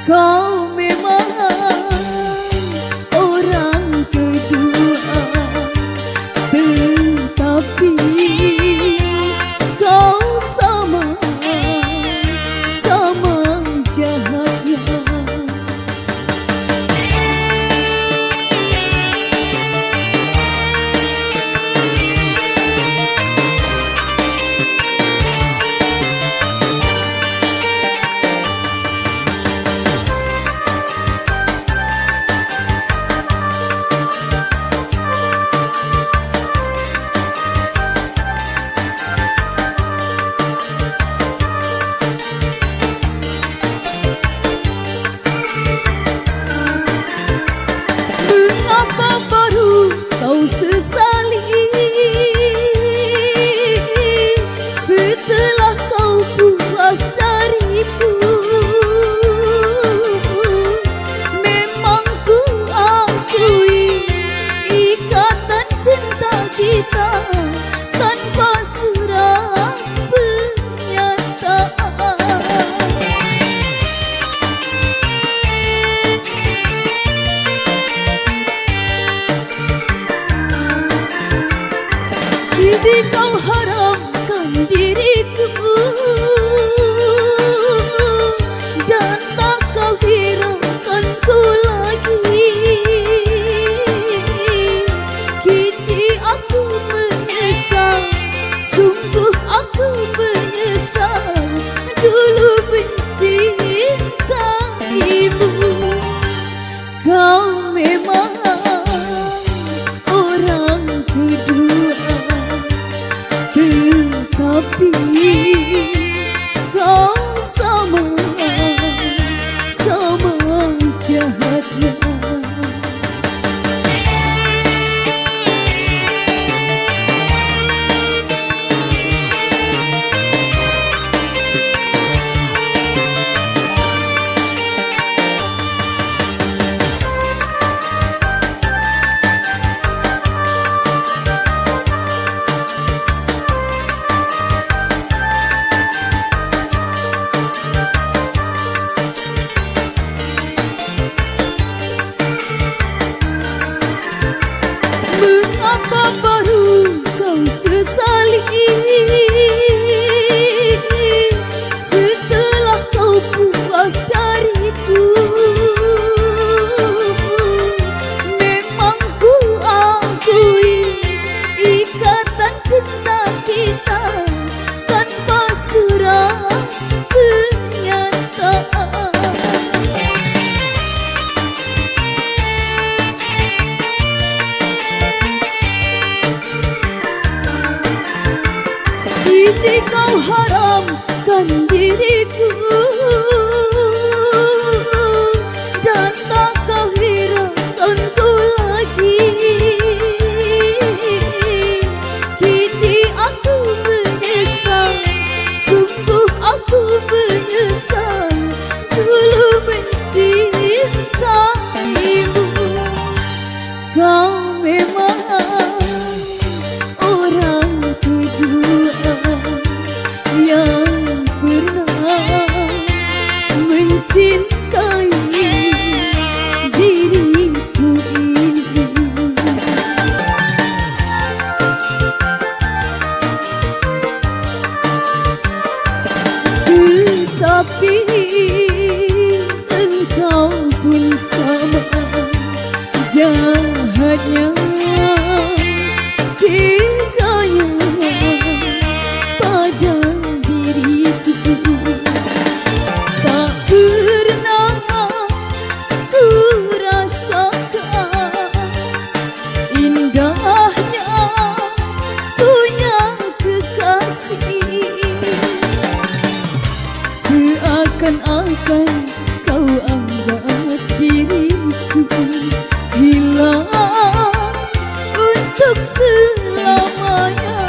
Kau memang orang kedua, tetapi kau sama jahatnya. Mengapa baru kau sesali setelah kau puas dariku? Memang ku akui ikatan cinta kita tanpa surat pernyataan. Kini kau haramkan diriku dan tak kau hiraukan ku lagi. Kini aku menyesal, sungguh aku menyesal dulu mencintaimu. Kau memang orang kedua, tetapi kau sama jahatnya. Mengapa baru kau sesali setelah kau puas dariku? Memang ku akui ikatan cinta kita tanpa surat pernyataan. Kini kau haramkan diriku dan tak kau hiraukan ku lagi. Kini aku menyesal, sungguh aku menyesal dulu mencintaimu. Kau memang orang kedua yang pernah mencintai diriku ini. Tetapi engkau pun sama jahatnya. Teganya pada diriku, tak pernah ku rasakan indahnya punya kekasih. Seakan-akan kau anggap diriku hilang untuk selamanya.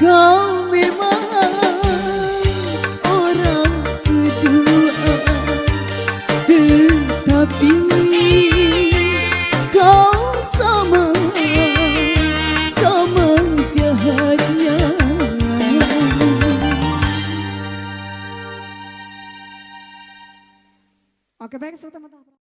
Kau memang orang kedua, tetapi kau sama jahatnya. Oke baik, teman-teman.